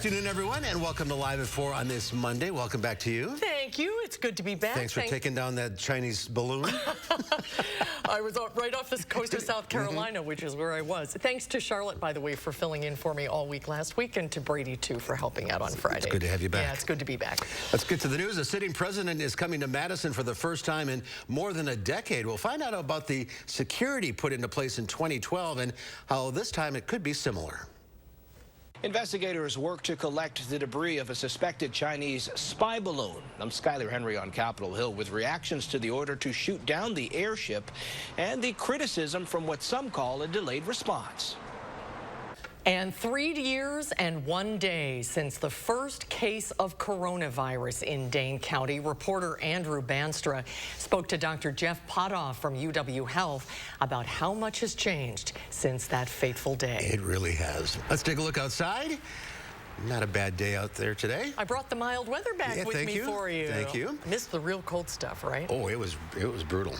afternoon, everyone, and welcome to Live at 4 on this Monday. Welcome back to you. Thank you. It's good to be back. Thanks for taking down that Chinese balloon. I was right off the coast of South Carolina, which is where I was. Thanks to Charlotte, by the way, for filling in for me all week last week, and to Brady, too, for helping out on Friday. It's good to have you back. Yeah, it's good to be back. Let's get to the news. A sitting president is coming to Madison for the first time in more than a decade. We'll find out about the security put into place in 2012 and how this time it could be similar. Investigators work to collect the debris of a suspected Chinese spy balloon. I'm Skyler Henry on Capitol Hill with reactions to the order to shoot down the airship and the criticism from what some call a delayed response. And 3 years and 1 day since the first case of coronavirus in Dane County, reporter Andrew Banstra spoke to Dr. Jeff Potoff from UW Health about how much has changed since that fateful day. It really has. Let's take a look outside. Not a bad day out there today. I brought the mild weather back with me for you. Thank you. Missed the real cold stuff, right? Oh, it was brutal.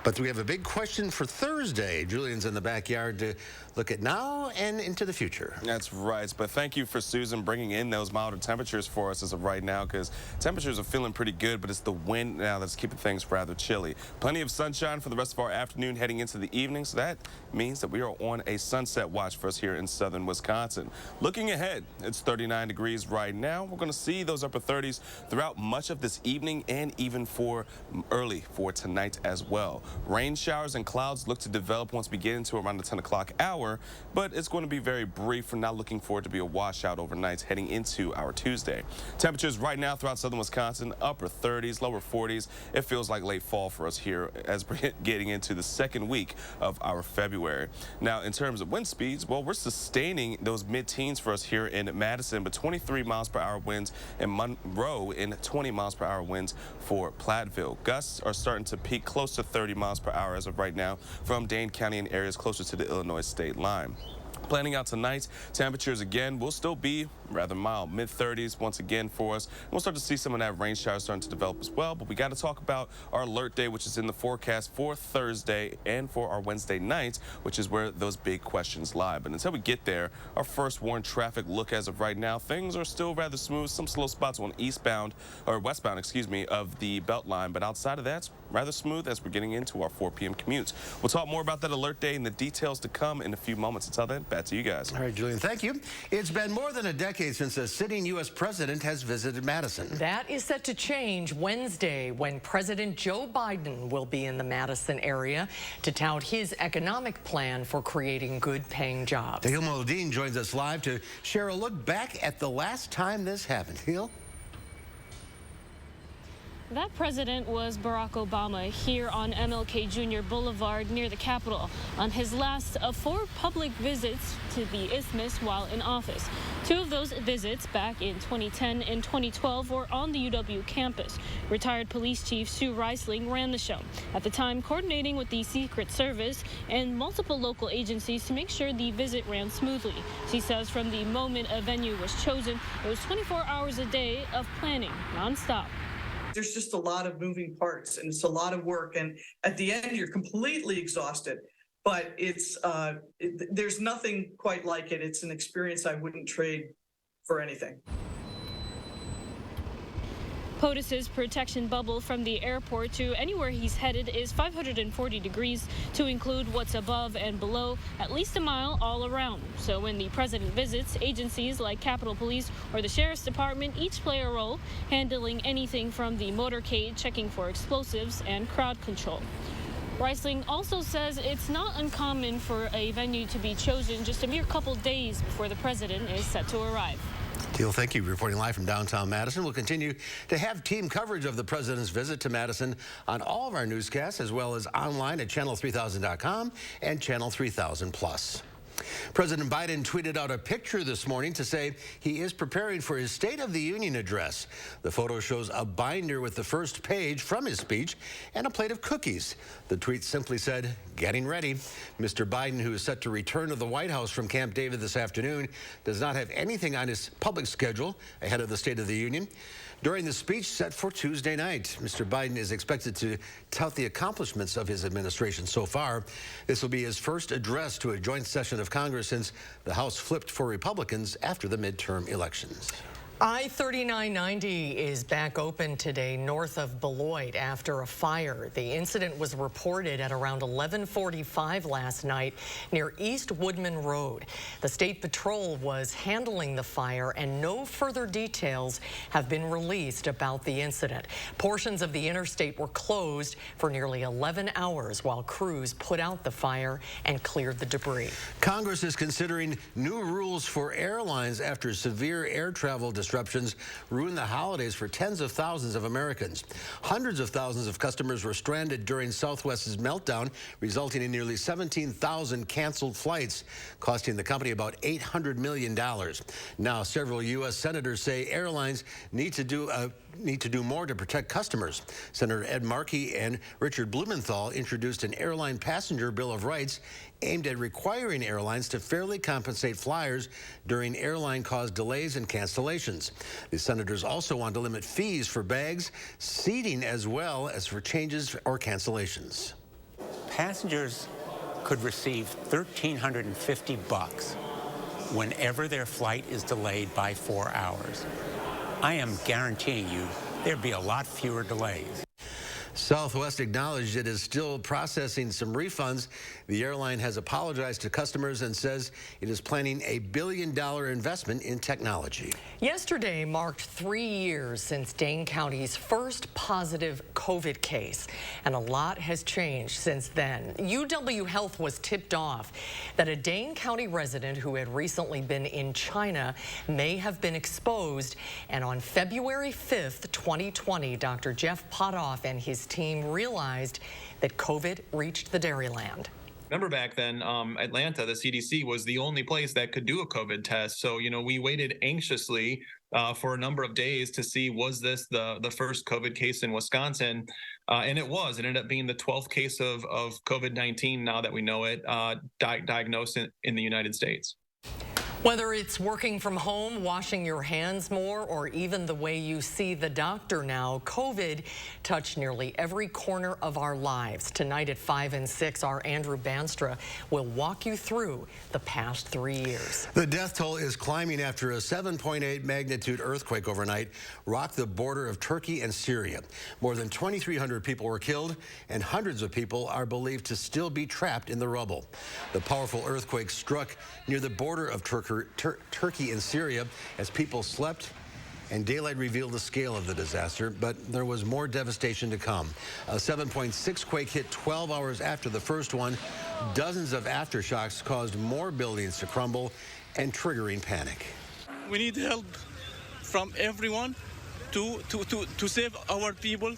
But we have a big question for Thursday. Julian's in the backyard to look at now and into the future. That's right. But thank you for Susan bringing in those milder temperatures for us as of right now, because temperatures are feeling pretty good, but it's the wind now that's keeping things rather chilly. Plenty of sunshine for the rest of our afternoon heading into the evening, so that means that we are on a sunset watch for us here in southern Wisconsin. Looking ahead, it's 39 degrees right now. We're going to see those upper 30s throughout much of this evening and even for early for tonight as well. Rain showers and clouds look to develop once we get into around the 10 o'clock hour, but it's going to be very brief. We're not looking for it to be a washout overnight heading into our Tuesday. Temperatures right now throughout southern Wisconsin, upper 30s, lower 40s. It feels like late fall for us here as we're getting into the second week of our February. Now, in terms of wind speeds, well, we're sustaining those mid-teens for us here in Madison, but 23 miles per hour winds in Monroe and 20 miles per hour winds for Platteville. Gusts are starting to peak close to 30 miles per hour as of right now from Dane County and areas closer to the Illinois state line. Planning out tonight, temperatures again will still be rather mild, mid-30s once again for us. We'll start to see some of that rain shower starting to develop as well, but we got to talk about our alert day, which is in the forecast for Thursday and for our Wednesday night, which is where those big questions lie. But until we get there, our first warned traffic look as of right now, things are still rather smooth. Some slow spots on westbound, of the Beltline, but outside of that, rather smooth as we're getting into our 4 p.m. commutes. We'll talk more about that alert day and the details to come in a few moments. Until then, back to you guys. All right, Julian, thank you. It's been more than a decade since a sitting U.S. president has visited Madison. That is set to change Wednesday when President Joe Biden will be in the Madison area to tout his economic plan for creating good-paying jobs. Hil Moldeen joins us live to share a look back at the last time this happened. Hil? That president was Barack Obama here on MLK Jr. Boulevard near the Capitol on his last of 4 public visits to the Isthmus while in office. 2 of those visits back in 2010 and 2012 were on the UW campus. Retired Police Chief Sue Reisling ran the show, at the time coordinating with the Secret Service and multiple local agencies to make sure the visit ran smoothly. She says from the moment a venue was chosen, it was 24 hours a day of planning, nonstop. There's just a lot of moving parts and it's a lot of work. And at the end, you're completely exhausted, but there's nothing quite like it. It's an experience I wouldn't trade for anything. POTUS's protection bubble from the airport to anywhere he's headed is 540 degrees to include what's above and below, at least a mile all around. So when the president visits, agencies like Capitol Police or the Sheriff's Department each play a role, handling anything from the motorcade, checking for explosives, and crowd control. Reisling also says it's not uncommon for a venue to be chosen just a mere couple days before the president is set to arrive. Teal, thank you. Reporting live from downtown Madison. We'll continue to have team coverage of the president's visit to Madison on all of our newscasts, as well as online at channel3000.com and Channel 3000 Plus. President Biden tweeted out a picture this morning to say he is preparing for his State of the Union address. The photo shows a binder with the first page from his speech and a plate of cookies. The tweet simply said, "Getting ready." Mr. Biden, who is set to return to the White House from Camp David this afternoon, does not have anything on his public schedule ahead of the State of the Union. During the speech set for Tuesday night, Mr. Biden is expected to tout the accomplishments of his administration so far. This will be his first address to a joint session of Congress since the House flipped for Republicans after the midterm elections. I-3990 is back open today north of Beloit after a fire. The incident was reported at around 11:45 last night near East Woodman Road. The State Patrol was handling the fire and no further details have been released about the incident. Portions of the interstate were closed for nearly 11 hours while crews put out the fire and cleared the debris. Congress is considering new rules for airlines after severe air travel disruptions ruined the holidays for tens of thousands of Americans. Hundreds of thousands of customers were stranded during Southwest's meltdown, resulting in nearly 17,000 canceled flights, costing the company about $800 million. Now, several U.S. senators say airlines need to do more to protect customers. Senator Ed Markey and Richard Blumenthal introduced an airline passenger bill of rights aimed at requiring airlines to fairly compensate flyers during airline-caused delays and cancellations. The senators also want to limit fees for bags, seating, as well as for changes or cancellations. Passengers could receive $1,350 whenever their flight is delayed by 4 hours. I am guaranteeing you there'd be a lot fewer delays. Southwest acknowledged it is still processing some refunds. The airline has apologized to customers and says it is planning a $1 billion investment in technology. Yesterday marked 3 years since Dane County's first positive COVID case, and a lot has changed since then. UW Health was tipped off that a Dane County resident who had recently been in China may have been exposed, and on February 5th, 2020, Dr. Jeff Potoff and his team realized that COVID reached the Dairyland. Remember back then, Atlanta, the CDC was the only place that could do a COVID test. So, we waited anxiously for a number of days to see, was this the first COVID case in Wisconsin? And it was. It ended up being the 12th case of COVID-19, now that we know it, diagnosed in the United States. Whether it's working from home, washing your hands more, or even the way you see the doctor now, COVID touched nearly every corner of our lives. Tonight at 5 and 6, our Andrew Banstra will walk you through the past 3 years. The death toll is climbing after a 7.8 magnitude earthquake overnight rocked the border of Turkey and Syria. More than 2,300 people were killed, and hundreds of people are believed to still be trapped in the rubble. The powerful earthquake struck near the border of Turkey and Syria as people slept, and daylight revealed the scale of the disaster, but there was more devastation to come. A 7.6 quake hit 12 hours after the first one. Dozens of aftershocks caused more buildings to crumble and triggering panic. We need help from everyone to save our people.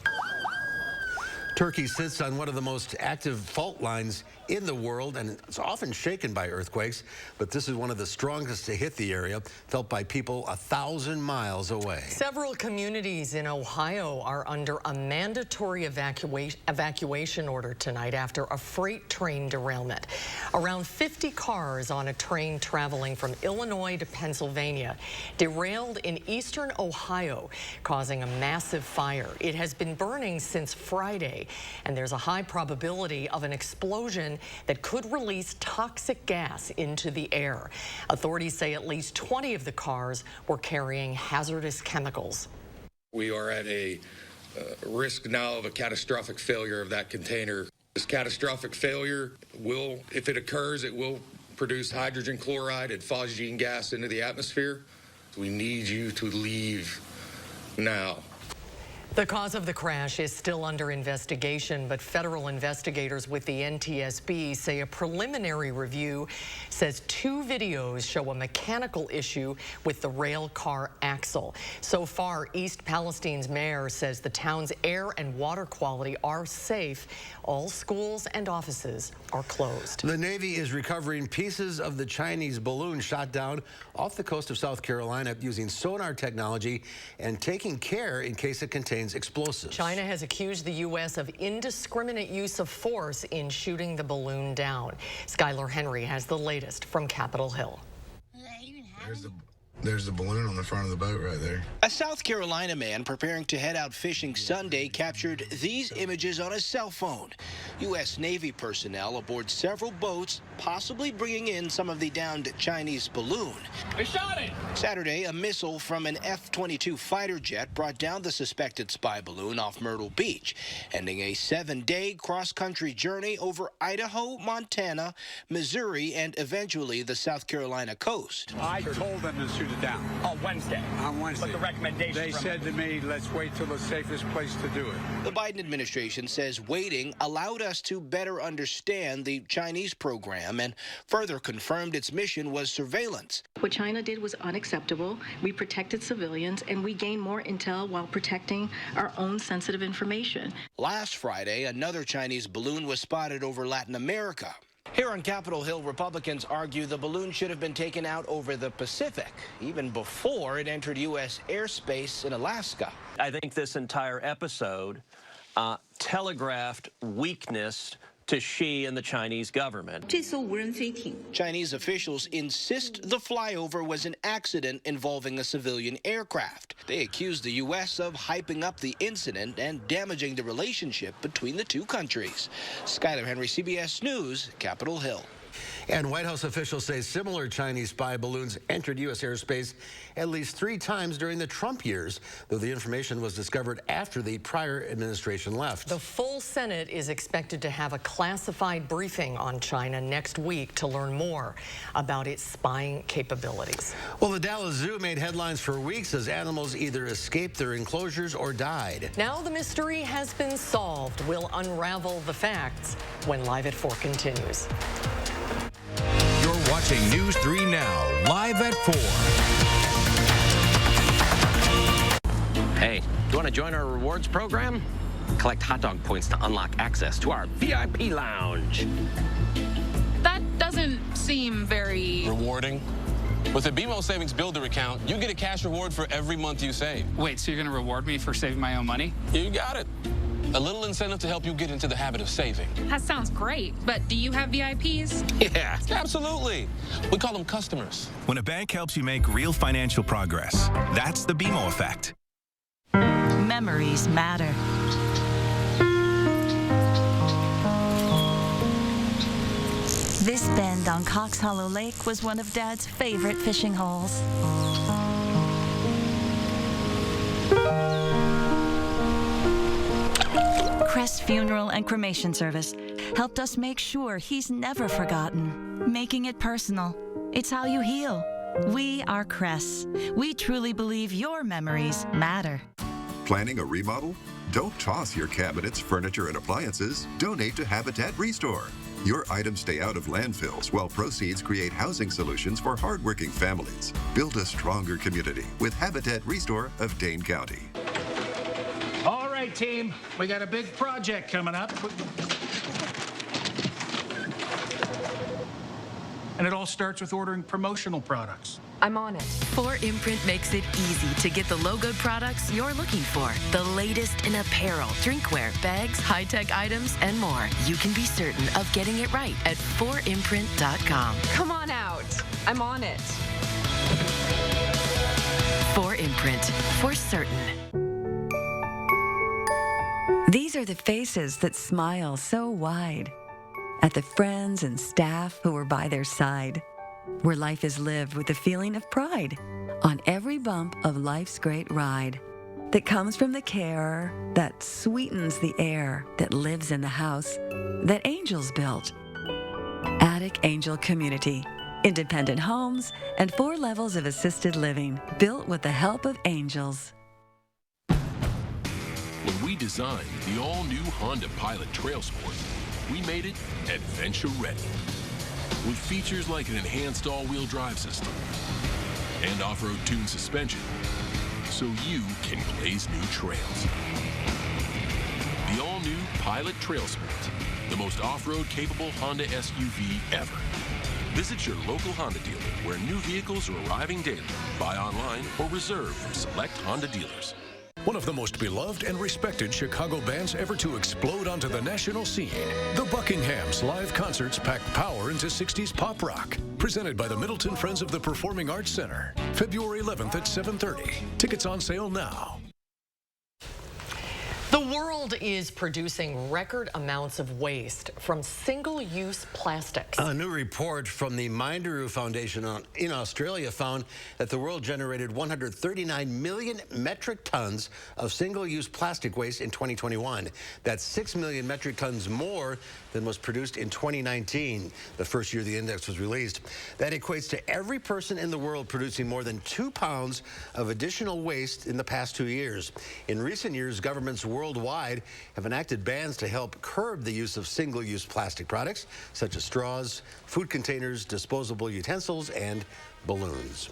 Turkey sits on one of the most active fault lines in the world, and it's often shaken by earthquakes, but this is one of the strongest to hit the area, felt by people 1,000 miles away. Several communities in Ohio are under a mandatory evacuation order tonight after a freight train derailment. Around 50 cars on a train traveling from Illinois to Pennsylvania derailed in eastern Ohio, causing a massive fire. It has been burning since Friday, and there's a high probability of an explosion that could release toxic gas into the air. Authorities say at least 20 of the cars were carrying hazardous chemicals. We are at a risk now of a catastrophic failure of that container. This catastrophic failure will, if it occurs, it will produce hydrogen chloride and phosgene gas into the atmosphere. We need you to leave now. The cause of the crash is still under investigation, but federal investigators with the NTSB say a preliminary review says 2 videos show a mechanical issue with the rail car axle. So far, East Palestine's mayor says the town's air and water quality are safe. All schools and offices are closed. The Navy is recovering pieces of the Chinese balloon shot down off the coast of South Carolina using sonar technology and taking care in case it contains explosives. China has accused the U.S. of indiscriminate use of force in shooting the balloon down. Skylar Henry has the latest from Capitol Hill. There's the balloon on the front of the boat right there. A South Carolina man preparing to head out fishing Sunday captured these images on his cell phone. U.S. Navy personnel aboard several boats, possibly bringing in some of the downed Chinese balloon. They shot it! Saturday, a missile from an F-22 fighter jet brought down the suspected spy balloon off Myrtle Beach, ending a 7-day cross-country journey over Idaho, Montana, Missouri, and eventually the South Carolina coast. I told them to shoot it down. On Wednesday. On Wednesday. But the recommendation They said to me, let's wait till the safest place to do it. The Biden administration says waiting allowed us to better understand the Chinese program and further confirmed its mission was surveillance. What China did was unacceptable. We protected civilians, and we gained more intel while protecting our own sensitive information. Last Friday, another Chinese balloon was spotted over Latin America. Here on Capitol Hill, Republicans argue the balloon should have been taken out over the Pacific, even before it entered U.S. airspace in Alaska. I think this entire episode telegraphed weakness to Xi and the Chinese government. Chinese officials insist the flyover was an accident involving a civilian aircraft. They accuse the U.S. of hyping up the incident and damaging the relationship between the two countries. Skyler Henry, CBS News, Capitol Hill. And White House officials say similar Chinese spy balloons entered U.S. airspace at least 3 times during the Trump years, though the information was discovered after the prior administration left. The full Senate is expected to have a classified briefing on China next week to learn more about its spying capabilities. Well, the Dallas Zoo made headlines for weeks as animals either escaped their enclosures or died. Now the mystery has been solved. We'll unravel the facts when Live at 4 continues. You're watching News 3 Now, live at 4. Hey, do you want to join our rewards program? Collect hot dog points to unlock access to our VIP lounge. That doesn't seem very rewarding. With the BMO Savings Builder account, you get a cash reward for every month you save. Wait, so you're going to reward me for saving my own money? You got it. A little incentive to help you get into the habit of saving. That sounds great, but do you have VIPs? Yeah, absolutely. We call them customers. When a bank helps you make real financial progress, that's the BMO effect. Memories matter. This bend on Cox Hollow Lake was one of Dad's favorite fishing holes. Crest Funeral and Cremation Service helped us make sure he's never forgotten. Making it personal. It's how you heal. We are Crest. We truly believe your memories matter. Planning a remodel? Don't toss your cabinets, furniture, and appliances. Donate to Habitat Restore. Your items stay out of landfills while proceeds create housing solutions for hardworking families. Build a stronger community with Habitat Restore of Dane County. All right, team, we got a big project coming up. And it all starts with ordering promotional products. I'm on it. 4imprint makes it easy to get the logoed products you're looking for. The latest in apparel, drinkware, bags, high-tech items, and more. You can be certain of getting it right at 4imprint.com. Come on out. I'm on it. 4imprint, for certain. These are the faces that smile so wide at the friends and staff who are by their side, where life is lived with a feeling of pride on every bump of life's great ride that comes from the care that sweetens the air that lives in the house that angels built. Attic Angel Community, independent homes and 4 levels of assisted living built with the help of angels. When we designed the all-new Honda Pilot Trail Sport, we made it adventure ready. With features like an enhanced all-wheel drive system and off-road tuned suspension, so you can blaze new trails. The all-new Pilot Trail Sport, the most off-road capable Honda SUV ever. Visit your local Honda dealer where new vehicles are arriving daily. Buy online or reserve from select Honda dealers. One of the most beloved and respected Chicago bands ever to explode onto the national scene. The Buckinghams live concerts pack power into 60s pop rock. Presented by the Middleton Friends of the Performing Arts Center. February 11th at 7:30. Tickets on sale now. The world is producing record amounts of waste from single-use plastics. A new report from the Minderoo Foundation in Australia found that the world generated 139 million metric tons of single-use plastic waste in 2021. That's 6 million metric tons more than was produced in 2019, the first year the index was released. That equates to every person in the world producing more than 2 pounds of additional waste in the past 2 years. In recent years, governments worldwide have enacted bans to help curb the use of single-use plastic products, such as straws, food containers, disposable utensils, and balloons.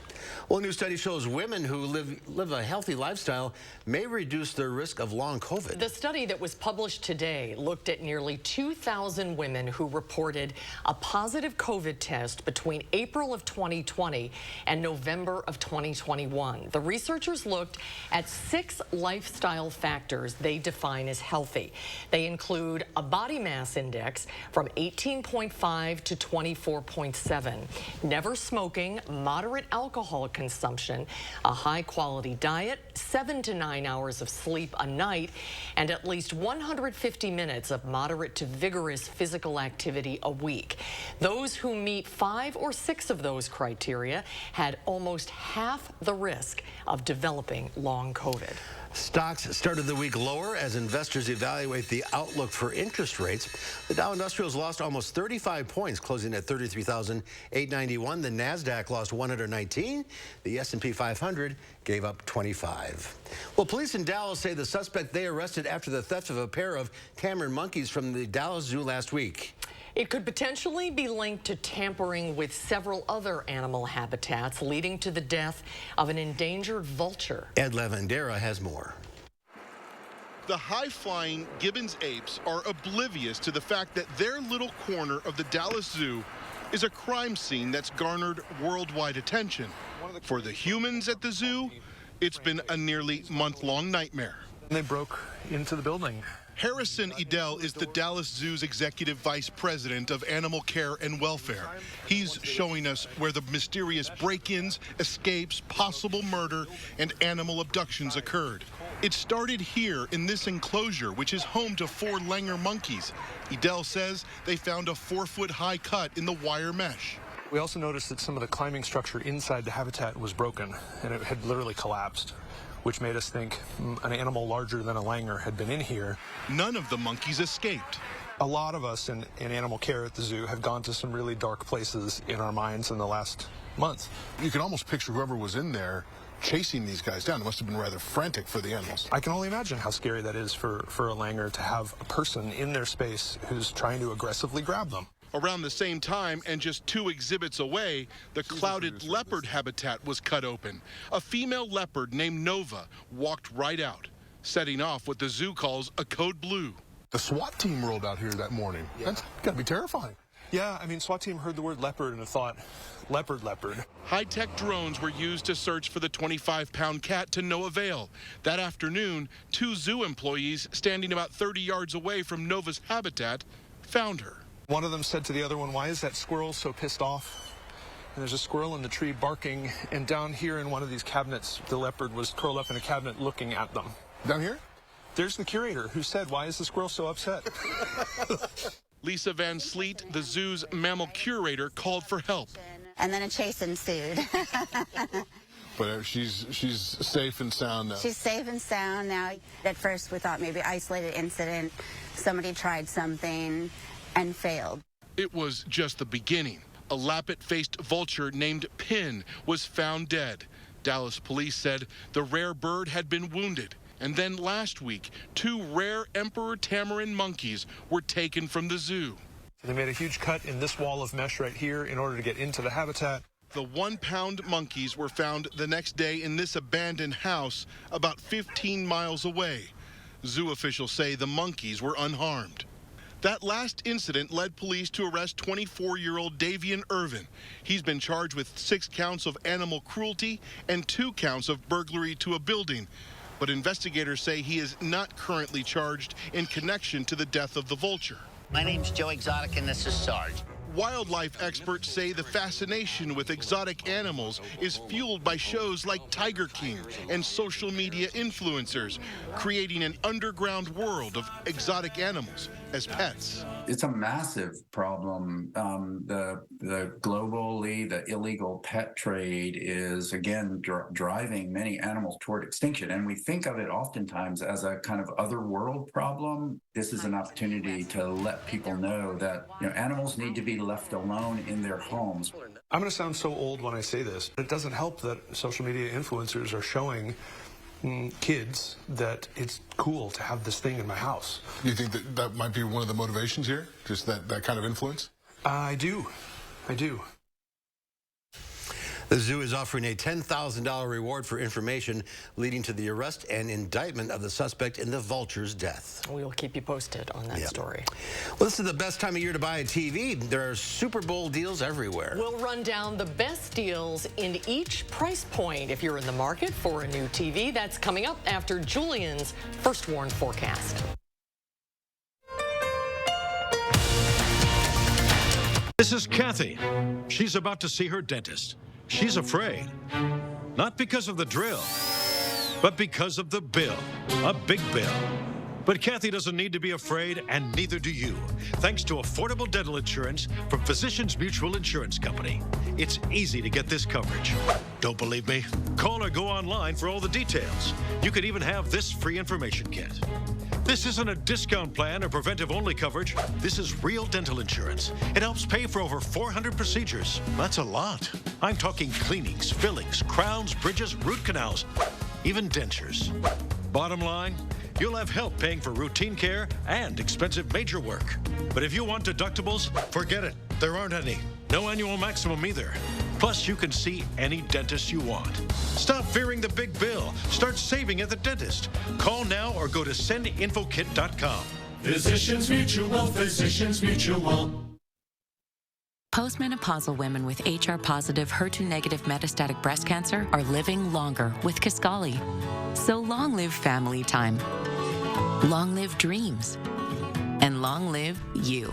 Well, a new study shows women who live a healthy lifestyle may reduce their risk of long COVID. The study that was published today looked at nearly 2,000 women who reported a positive COVID test between April of 2020 and November of 2021. The researchers looked at 6 lifestyle factors they define as healthy. They include a body mass index from 18.5 to 24.7, never smoking, moderate alcohol consumption, a high-quality diet, 7 to 9 hours of sleep a night, and at least 150 minutes of moderate to vigorous physical activity a week. Those who meet 5 or 6 of those criteria had almost half the risk of developing long COVID. Stocks started the week lower as investors evaluate the outlook for interest rates. The Dow Industrials lost almost 35 points, closing at 33,891. The NASDAQ lost 119. The S&P 500 gave up 25. Well, police in Dallas say the suspect they arrested after the theft of a pair of tamarin monkeys from the Dallas Zoo last week. It could potentially be linked to tampering with several other animal habitats, leading to the death of an endangered vulture. Ed Lavandera has more. The high-flying Gibbons apes are oblivious to the fact that their little corner of the Dallas Zoo is a crime scene that's garnered worldwide attention. For the humans at the zoo, it's been a nearly month-long nightmare. They broke into the building. Harrison Edel is the Dallas Zoo's executive vice president of animal care and welfare. He's showing us where the mysterious break-ins, escapes, possible murder, and animal abductions occurred. It started here in this enclosure, which is home to 4 Langer monkeys. Edel says they found a 4-foot-high cut in the wire mesh. We also noticed that some of the climbing structure inside the habitat was broken, and it had literally collapsed, which made us think an animal larger than a Langer had been in here. None of the monkeys escaped. A lot of us in animal care at the zoo have gone to some really dark places in our minds in the last month. You can almost picture whoever was in there chasing these guys down. It must have been rather frantic for the animals. I can only imagine how scary that is for a Langer to have a person in their space who's trying to aggressively grab them. Around the same time, and just 2 exhibits away, the clouded leopard habitat was cut open. A female leopard named Nova walked right out, setting off what the zoo calls a code blue. The SWAT team rolled out here that morning. Yeah. That's got to be terrifying. Yeah, I mean, SWAT team heard the word leopard and thought, leopard. High-tech drones were used to search for the 25-pound cat to no avail. That afternoon, 2 zoo employees standing about 30 yards away from Nova's habitat found her. One of them said to the other one, "Why is that squirrel so pissed off?" And there's a squirrel in the tree barking, and down here in one of these cabinets, the leopard was curled up in a cabinet looking at them. Down here? There's the curator who said, "Why is the squirrel so upset?" Lisa Van Sleet, the zoo's mammal curator, called for help. And then a chase ensued. But she's safe and sound now. She's safe and sound now. At first we thought maybe isolated incident, somebody tried something and failed. It was just the beginning. A lappet-faced vulture named Pin was found dead. Dallas police said the rare bird had been wounded. And then last week, 2 rare emperor tamarin monkeys were taken from the zoo. They made a huge cut in this wall of mesh right here in order to get into the habitat. The 1-pound monkeys were found the next day in this abandoned house about 15 miles away. Zoo officials say the monkeys were unharmed. That last incident led police to arrest 24-year-old Davian Irvin. He's been charged with 6 counts of animal cruelty and 2 counts of burglary to a building. but investigators say he is not currently charged in connection to the death of the vulture. My name's Joe Exotic, and this is Sarge. Wildlife experts say the fascination with exotic animals is fueled by shows like Tiger King and social media influencers, creating an underground world of exotic animals as pets. It's a massive problem. The globally, the illegal pet trade is, again, driving many animals toward extinction. And we think of it oftentimes as a kind of other world problem. This is an opportunity to let people know that animals need to be left alone in their homes. I'm going to sound so old when I say this, but it doesn't help that social media influencers are showing kids that it's cool to have this thing in my house. You think that that might be one of the motivations here? Just that kind of influence? I do. The zoo is offering a $10,000 reward for information leading to the arrest and indictment of the suspect in the vulture's death. We will keep you posted on that story. Well, this is the best time of year to buy a TV. There are Super Bowl deals everywhere. We'll run down the best deals in each price point. If you're in the market for a new TV, that's coming up after Julian's First Warn forecast. This is Kathy. She's about to see her dentist. She's afraid, not because of the drill, but because of the bill, a big bill. But Kathy doesn't need to be afraid, and neither do you, thanks to affordable dental insurance from Physicians Mutual Insurance Company. It's easy to get this coverage. Don't believe me? Call or go online for all the details. You could even have this free information kit. This isn't a discount plan or preventive-only coverage. This is real dental insurance. It helps pay for over 400 procedures. That's a lot. I'm talking cleanings, fillings, crowns, bridges, root canals, even dentures. Bottom line, you'll have help paying for routine care and expensive major work. But if you want deductibles, forget it. There aren't any. No annual maximum either. Plus, you can see any dentist you want. Stop fearing the big bill. Start saving at the dentist. Call now or go to sendinfokit.com. Physicians Mutual, Physicians Mutual. Postmenopausal women with HR-positive, HER2-negative metastatic breast cancer are living longer with Kisqali. So long live family time, long live dreams, and long live you.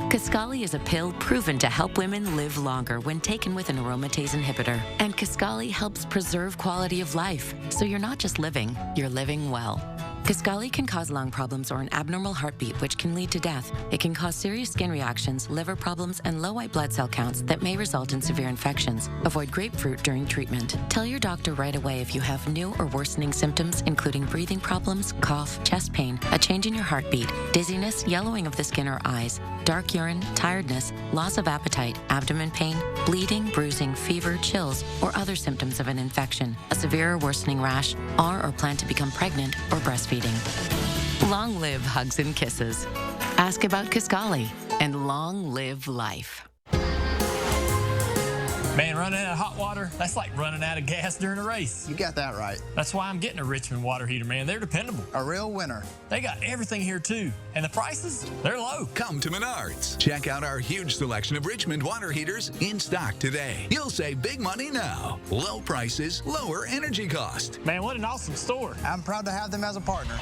Kisqali is a pill proven to help women live longer when taken with an aromatase inhibitor. And Kisqali helps preserve quality of life, so you're not just living, you're living well. Kisqali can cause lung problems or an abnormal heartbeat, which can lead to death. It can cause serious skin reactions, liver problems, and low white blood cell counts that may result in severe infections. Avoid grapefruit during treatment. Tell your doctor right away if you have new or worsening symptoms, including breathing problems, cough, chest pain, a change in your heartbeat, dizziness, yellowing of the skin or eyes, dark urine, tiredness, loss of appetite, abdomen pain, bleeding, bruising, fever, chills, or other symptoms of an infection, a severe or worsening rash, or plan to become pregnant or breastfeeding. Long live hugs and kisses. Ask about Kisqali and long live life. Man, running out of hot water, that's like running out of gas during a race. You got that right. That's why I'm getting a Richmond water heater, man. They're dependable. A real winner. They got everything here, too. And the prices, they're low. Come to Menards. Check out our huge selection of Richmond water heaters in stock today. You'll save big money now. Low prices, lower energy cost. Man, what an awesome store. I'm proud to have them as a partner.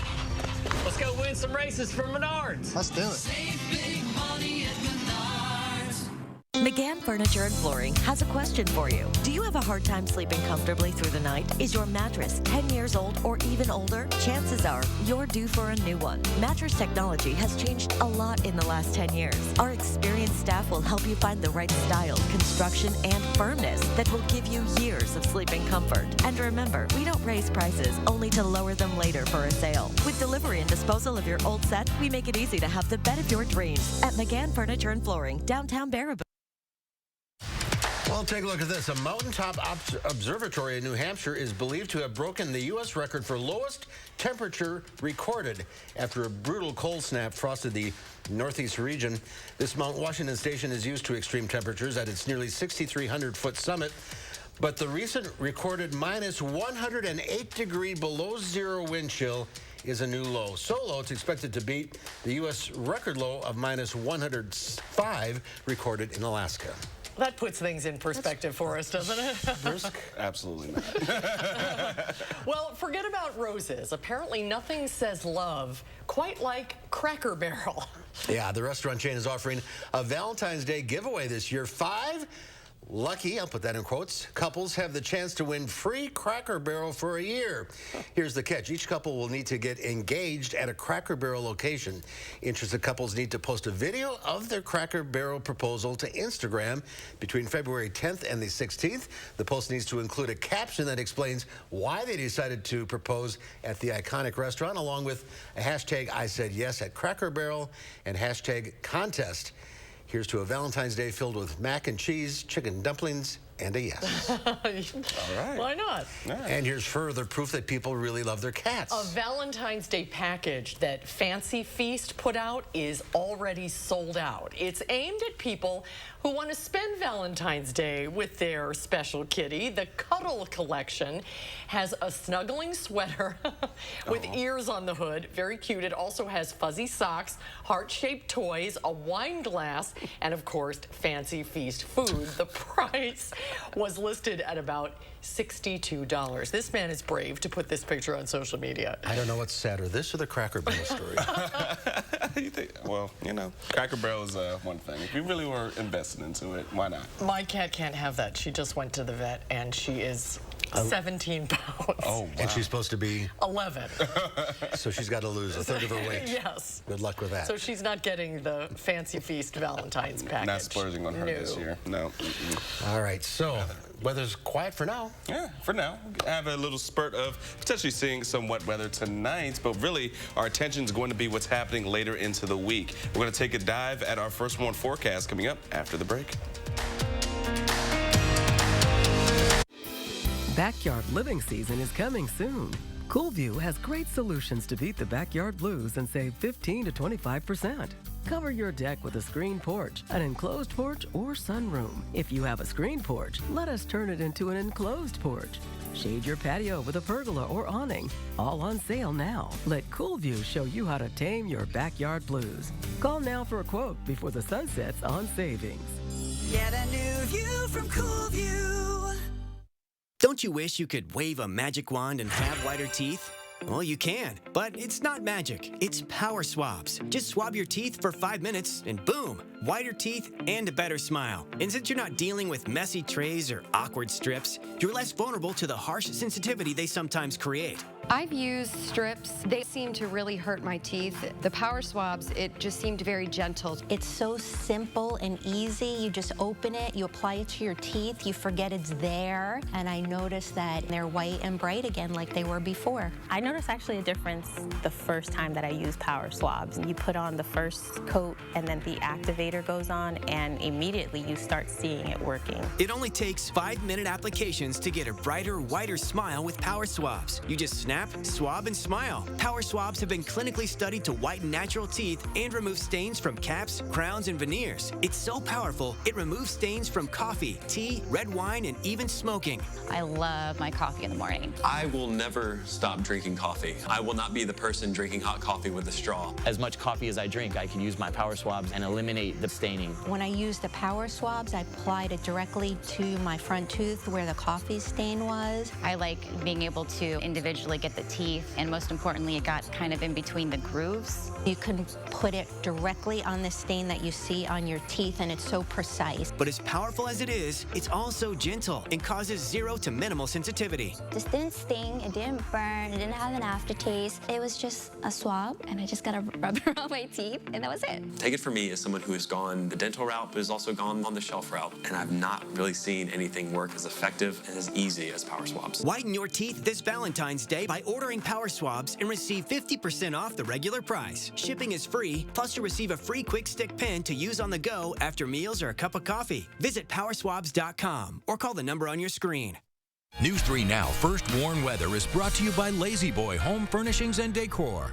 Let's go win some races for Menards. Let's do it. Save big money at Menards. McGann Furniture and Flooring has a question for you. Do you have a hard time sleeping comfortably through the night? Is your mattress 10 years old or even older? Chances are you're due for a new one. Mattress technology has changed a lot in the last 10 years. Our experienced staff will help you find the right style, construction, and firmness that will give you years of sleeping comfort. And remember, we don't raise prices, only to lower them later for a sale. With delivery and disposal of your old set, we make it easy to have the bed of your dreams at McGann Furniture and Flooring, downtown Baraboo. Well, take a look at this. A mountaintop observatory in New Hampshire is believed to have broken the U.S. record for lowest temperature recorded after a brutal cold snap frosted the northeast region. This Mount Washington station is used to extreme temperatures at its nearly 6,300-foot summit. But the recent recorded minus 108 degree below zero wind chill is a new low. So low, it's expected to beat the U.S. record low of minus 105 recorded in Alaska. That puts things in perspective for us, doesn't it? Brisk? Absolutely not. Well, forget about roses. Apparently nothing says love quite like Cracker Barrel. Yeah, the restaurant chain is offering a Valentine's Day giveaway this year. 5 lucky, I'll put that in quotes, couples have the chance to win free Cracker Barrel for a year. Here's the catch. Each couple will need to get engaged at a Cracker Barrel location. Interested couples need to post a video of their Cracker Barrel proposal to Instagram between February 10th and the 16th. The post needs to include a caption that explains why they decided to propose at the iconic restaurant, along with a hashtag I said yes at Cracker Barrel and hashtag contest. Here's to a Valentine's Day filled with mac and cheese, chicken dumplings, and a yes. All right. Why not? Yeah. And here's further proof that people really love their cats. A Valentine's Day package that Fancy Feast put out is already sold out. It's aimed at people who want to spend Valentine's Day with their special kitty. The Cuddle Collection has a snuggling sweater with ears on the hood. Very cute. It also has fuzzy socks, heart-shaped toys, a wine glass, and of course, Fancy Feast food. The price was listed at about $62. This man is brave to put this picture on social media. I don't know what's sadder, this or the Cracker Barrel story. You think, well, you know, Cracker Barrel is one thing. If you really were invested into it, why not? My cat can't have that. She just went to the vet, and she is 17 pounds. Oh, wow. And she's supposed to be? 11. So she's got to lose a third of her weight. Yes. Good luck with that. So she's not getting the Fancy Feast Valentine's package. Not splurging on her this year. No. All right, so weather's quiet for now. Yeah, for now. Have a little spurt of potentially seeing some wet weather tonight, but really our attention is going to be what's happening later into the week. We're going to take a dive at our first warn forecast coming up after the break. Backyard living season is coming soon. Coolview has great solutions to beat the backyard blues and save 15 to 25%. Cover your deck with a screen porch, an enclosed porch, or sunroom. If you have a screen porch, let us turn it into an enclosed porch. Shade your patio with a pergola or awning. All on sale now. Let Coolview show you how to tame your backyard blues. Call now for a quote before the sun sets on savings. Get a new view from Coolview. Don't you wish you could wave a magic wand and have whiter teeth? Well, you can, but it's not magic. It's power swabs. Just swab your teeth for 5 minutes and boom, whiter teeth and a better smile. And since you're not dealing with messy trays or awkward strips, you're less vulnerable to the harsh sensitivity they sometimes create. I've used strips. They seem to really hurt my teeth. The power swabs, it just seemed very gentle. It's so simple and easy. You just open it, you apply it to your teeth, you forget it's there. And I noticed that they're white and bright again like they were before. I noticed actually a difference the first time that I used power swabs. You put on the first coat and then the activator goes on and immediately you start seeing it working. It only takes 5-minute applications to get a brighter, whiter smile with power swabs. You just snap, swab, and smile. Power swabs have been clinically studied to whiten natural teeth and remove stains from caps, crowns, and veneers. It's so powerful, it removes stains from coffee, tea, red wine, and even smoking. I love my coffee in the morning. I will never stop drinking coffee. I will not be the person drinking hot coffee with a straw. As much coffee as I drink, I can use my power swabs and eliminate the staining. When I use the power swabs, I applied it directly to my front tooth where the coffee stain was. I like being able to individually get the teeth, and most importantly, it got kind of in between the grooves. You can put it directly on the stain that you see on your teeth, and it's so precise. But as powerful as it is, it's also gentle and causes 0 to minimal sensitivity. This didn't sting, it didn't burn, it didn't have an aftertaste. It was just a swab, and I just got to rub it on my teeth, and that was it. Take it from me as someone who has gone the dental route, but has also gone on the shelf route, and I've not really seen anything work as effective and as easy as power swabs. Whiten your teeth this Valentine's Day by ordering power swabs and receive 50% off the regular price. Shipping is free, plus you'll receive a free quick stick pen to use on the go after meals or a cup of coffee. Visit powerswabs.com or call the number on your screen. News 3 Now First Warn Weather is brought to you by Lazy Boy Home Furnishings and Decor.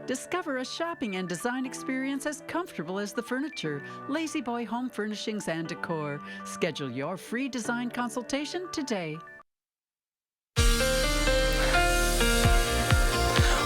Discover a shopping and design experience as comfortable as the furniture. Lazy Boy Home Furnishings and Decor. Schedule your free design consultation today.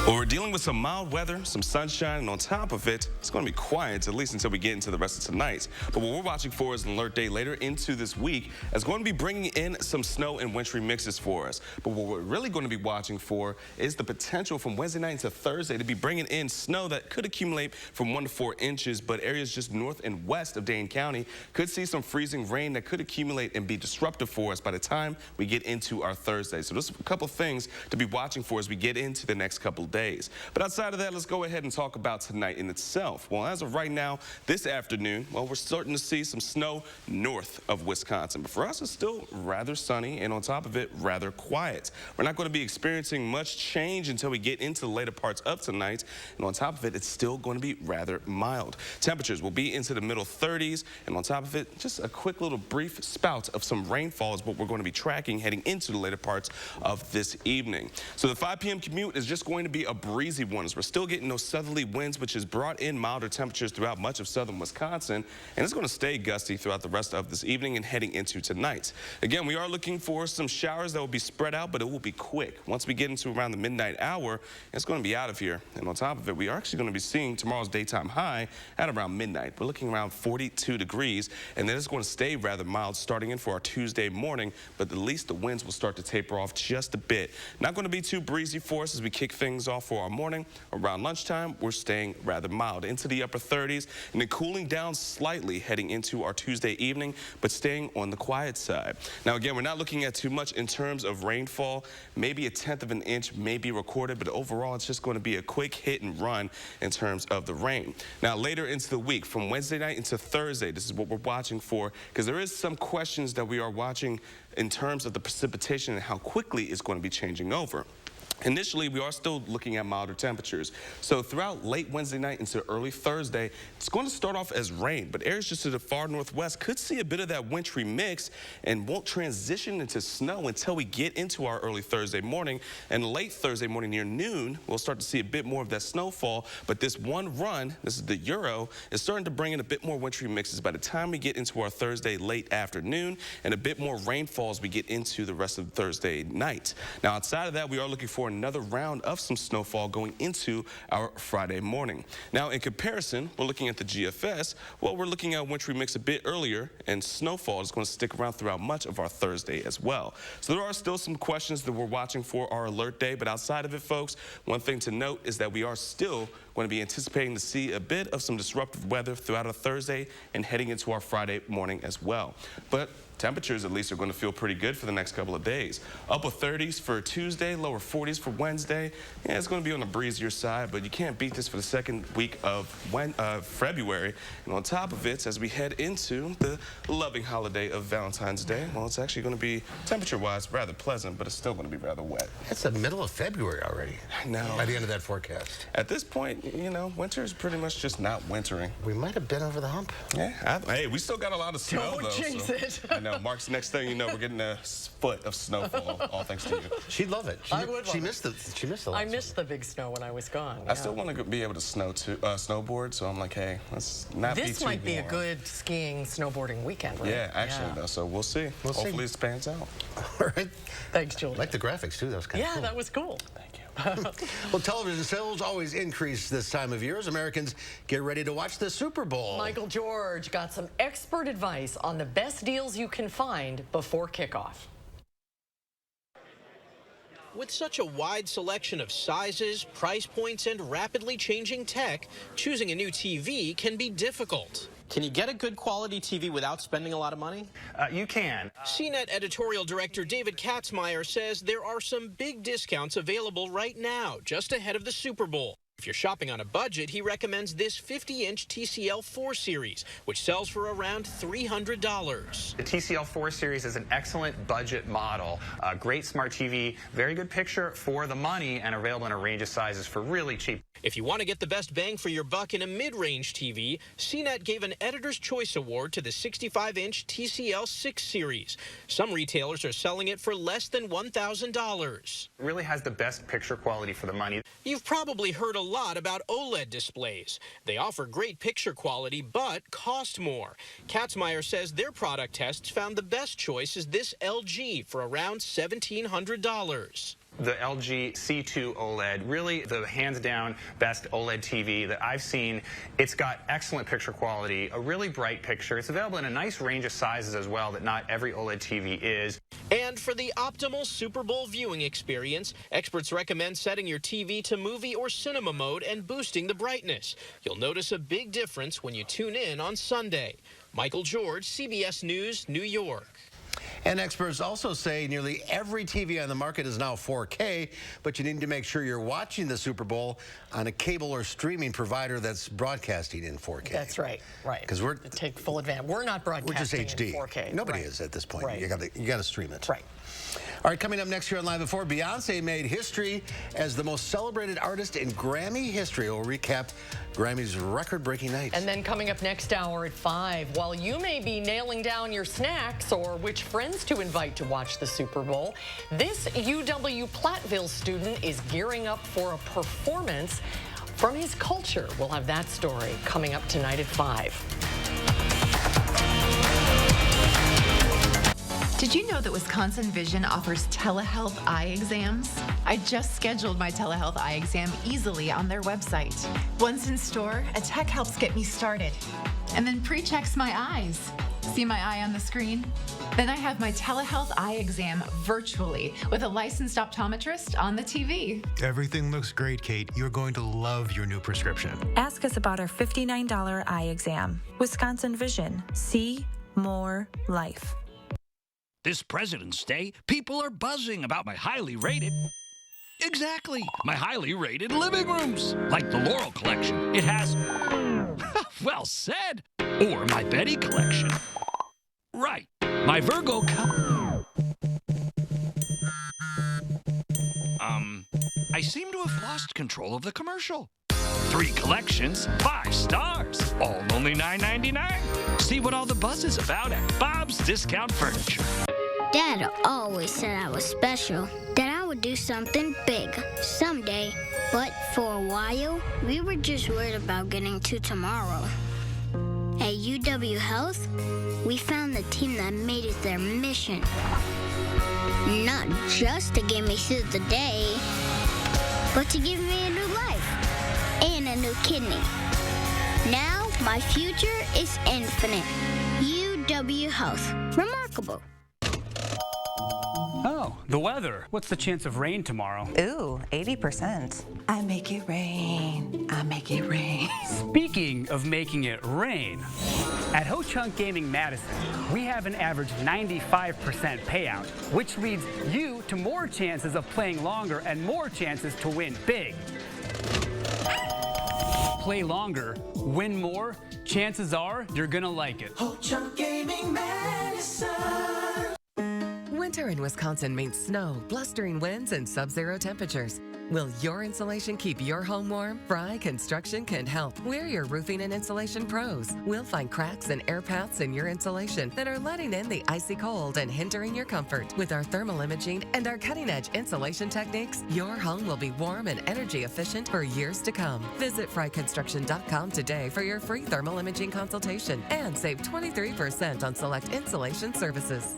Well, we're dealing with some mild weather, some sunshine, and on top of it, it's going to be quiet, at least until we get into the rest of tonight. But what we're watching for is an alert day later into this week. It's going to be bringing in some snow and wintry mixes for us. But what we're really going to be watching for is the potential from Wednesday night into Thursday to be bringing in snow that could accumulate from 1 to 4 inches, but areas just north and west of Dane County could see some freezing rain that could accumulate and be disruptive for us by the time we get into our Thursday. So there's a couple of things to be watching for as we get into the next couple of days. But outside of that, let's go ahead and talk about tonight in itself. Well, as of right now, this afternoon, well, we're starting to see some snow north of Wisconsin. But for us, it's still rather sunny and on top of it, rather quiet. We're not going to be experiencing much change until we get into the later parts of tonight. And on top of it, it's still going to be rather mild. Temperatures will be into the middle 30s. And on top of it, just a quick little brief spout of some rainfall is what we're going to be tracking heading into the later parts of this evening. So the 5 p.m. commute is just going to be a breezy one as we're still getting those southerly winds, which has brought in milder temperatures throughout much of southern Wisconsin. And it's going to stay gusty throughout the rest of this evening and heading into tonight. Again, we are looking for some showers that will be spread out, but it will be quick. Once we get into around the midnight hour, it's going to be out of here. And on top of it, we are actually going to be seeing tomorrow's daytime high at around midnight. We're looking around 42 degrees, and then it's going to stay rather mild starting in for our Tuesday morning, but at least the winds will start to taper off just a bit. Not going to be too breezy for us as we kick things off for our morning. Around lunchtime, we're staying rather mild into the upper 30s and then cooling down slightly heading into our Tuesday evening, but staying on the quiet side. Now, again, we're not looking at too much in terms of rainfall. Maybe a 1/10 of an inch may be recorded, but overall, it's just going to be a quick hit and run in terms of the rain. Now, later into the week, from Wednesday night into Thursday, this is what we're watching for, because there is some questions that we are watching in terms of the precipitation and how quickly it's going to be changing over. Initially, we are still looking at milder temperatures. So throughout late Wednesday night into early Thursday, it's going to start off as rain, but areas just to the far northwest could see a bit of that wintry mix and won't transition into snow until we get into our early Thursday morning. And late Thursday morning near noon, we'll start to see a bit more of that snowfall. But this one run, this is the Euro, is starting to bring in a bit more wintry mixes by the time we get into our Thursday late afternoon and a bit more rainfall as we get into the rest of Thursday night. Now, outside of that, we are looking for another round of some snowfall going into our Friday morning. Now, in comparison, we're looking at the GFS. Well, we're looking at a wintry mix a bit earlier, and snowfall is going to stick around throughout much of our Thursday as well. So there are still some questions that we're watching for our alert day, but outside of it, folks, one thing to note is that we are still going to be anticipating to see a bit of some disruptive weather throughout our Thursday and heading into our Friday morning as well. But temperatures at least are going to feel pretty good for the next couple of days. Upper 30s for Tuesday, lower 40s for Wednesday. Yeah, it's going to be on the breezier side, but you can't beat this for the second week of February. And on top of it, as we head into the loving holiday of Valentine's Day, well, it's actually going to be temperature-wise rather pleasant, but it's still going to be rather wet. It's the middle of February already. I know. By the end of that forecast. At this point, you know, winter is pretty much just not wintering. We might have been over the hump. Yeah. Hey, we still got a lot of snow, Don't though. jinx it. I know. Mark's next thing you know, we're getting a foot of snowfall, all thanks to you. She'd love it. I would love it. She missed the I missed the big snow when I was gone. I still want to be able to snowboard, so I'm like, hey, let's not be too This might be warm. a good skiing, snowboarding weekend, right? Yeah, actually, though, so we'll see. Hopefully it pans out. All right. Thanks, Julie. I like the graphics, too. That was kind of cool. Yeah, that was cool. Thank you. Well, television sales always increase this time of year as Americans get ready to watch the Super Bowl. Michael George got some expert advice on the best deals you can find before kickoff. With such a wide selection of sizes, price points, and rapidly changing tech, choosing a new TV can be difficult. Can you get a good quality TV without spending a lot of money? You can. CNET editorial director David Katzmeyer says there are some big discounts available right now, just ahead of the Super Bowl. If you're shopping on a budget, he recommends this 50-inch TCL 4 Series, which sells for around $300. The TCL 4 Series is an excellent budget model. A great smart TV, very good picture for the money, and available in a range of sizes for really cheap. If you want to get the best bang for your buck in a mid-range TV, CNET gave an Editor's Choice Award to the 65-inch TCL 6 Series. Some retailers are selling it for less than $1,000. It really has the best picture quality for the money. You've probably heard a lot about OLED displays. They offer great picture quality, but cost more. Katzmeyer says their product tests found the best choice is this LG for around $1,700. The LG C2 OLED, really the hands-down best OLED TV that I've seen. It's got excellent picture quality, a really bright picture. It's available in a nice range of sizes as well that not every OLED TV is. And for the optimal Super Bowl viewing experience, experts recommend setting your TV to movie or cinema mode and boosting the brightness. You'll notice a big difference when you tune in on Sunday. Michael George, CBS News, New York. And experts also say nearly every TV on the market is now 4K, but you need to make sure you're watching the Super Bowl on a cable or streaming provider that's broadcasting in 4K. That's right, right. Because we're take full advantage. We're not broadcasting we're just HD. in 4K. Nobody is at this point. Right. You got to stream it. Right. All right, coming up next here on Live at 4, Beyonce made history as the most celebrated artist in Grammy history. We'll recap Grammy's record-breaking night. And then coming up next hour at 5, while you may be nailing down your snacks or which friends to invite to watch the Super Bowl, this UW Platteville student is gearing up for a performance from his culture. We'll have that story coming up tonight at 5. Did you know that Wisconsin Vision offers telehealth eye exams? I just scheduled my telehealth eye exam easily on their website. Once in store, a tech helps get me started and then pre-checks my eyes. See my eye on the screen? Then I have my telehealth eye exam virtually with a licensed optometrist on the TV. Everything looks great, Kate. You're going to love your new prescription. Ask us about our $59 eye exam. Wisconsin Vision. See more life. This President's Day, people are buzzing about my highly rated... Exactly, my highly rated living rooms. Like the Laurel Collection. It has... well said. Or my Betty Collection. Right, my Virgo... I seem to have lost control of the commercial. 3 collections, 5 stars, all only $9.99. See what all the buzz is about at Bob's Discount Furniture. Dad always said I was special, that I would do something big someday. But for a while, we were just worried about getting to tomorrow. At UW Health, we found the team that made it their mission. Not just to get me through the day, but to give me a new life and a new kidney. Now, my future is infinite. UW Health. Remarkable. Oh, the weather. What's the chance of rain tomorrow? Ooh, 80%. I make it rain. I make it rain. Speaking of making it rain, at Ho Chunk Gaming Madison, we have an average 95% payout, which leads you to more chances of playing longer and more chances to win big. Play longer, win more, chances are you're gonna like it. Ho Chunk Gaming Madison. Winter in Wisconsin means snow, blustering winds, and sub-zero temperatures. Will your insulation keep your home warm? Fry Construction can help. We're your roofing and insulation pros. We'll find cracks and air paths in your insulation that are letting in the icy cold and hindering your comfort. With our thermal imaging and our cutting-edge insulation techniques, your home will be warm and energy efficient for years to come. Visit fryconstruction.com today for your free thermal imaging consultation and save 23% on select insulation services.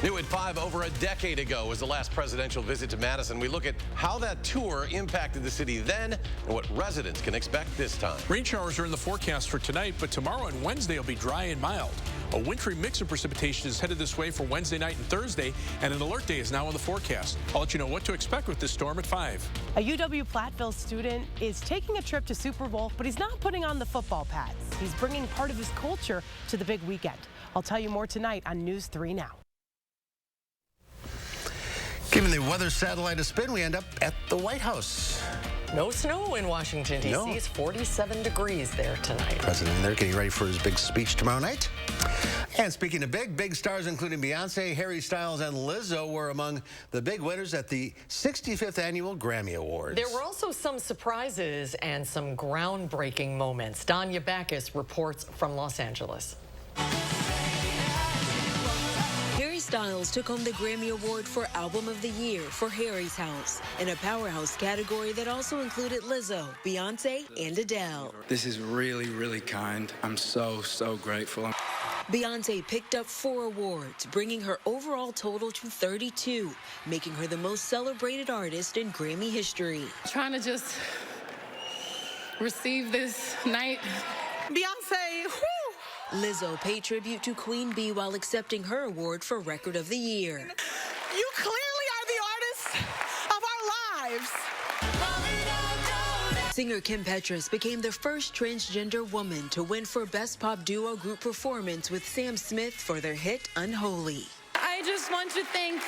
New at 5, over a decade ago was the last presidential visit to Madison. We look at how that tour impacted the city then and what residents can expect this time. Rain showers are in the forecast for tonight, but tomorrow and Wednesday will be dry and mild. A wintry mix of precipitation is headed this way for Wednesday night and Thursday, and an alert day is now in the forecast. I'll let you know what to expect with this storm at 5. A UW Platteville student is taking a trip to Super Bowl, but he's not putting on the football pads. He's bringing part of his culture to the big weekend. I'll tell you more tonight on News 3 Now. Giving the weather satellite a spin, we end up at the White House. No snow in Washington, D.C. No. It's 47 degrees there tonight. President in there getting ready for his big speech tomorrow night. And speaking of big stars, including Beyonce, Harry Styles, and Lizzo, were among the big winners at the 65th Annual Grammy Awards. There were also some surprises and some groundbreaking moments. Danya Backus reports from Los Angeles. Harry Styles took home the Grammy Award for Album of the Year for Harry's House, in a powerhouse category that also included Lizzo, Beyonce, and Adele. This is really, really kind. I'm so grateful. Beyonce picked up 4 awards, bringing her overall total to 32, making her the most celebrated artist in Grammy history. Trying to just receive this night. Beyonce, whoo! Lizzo paid tribute to Queen Bee while accepting her award for Record of the Year. You clearly are the artist of our lives. Singer Kim Petras became the first transgender woman to win for Best Pop Duo Group Performance with Sam Smith for their hit Unholy. I just want to thank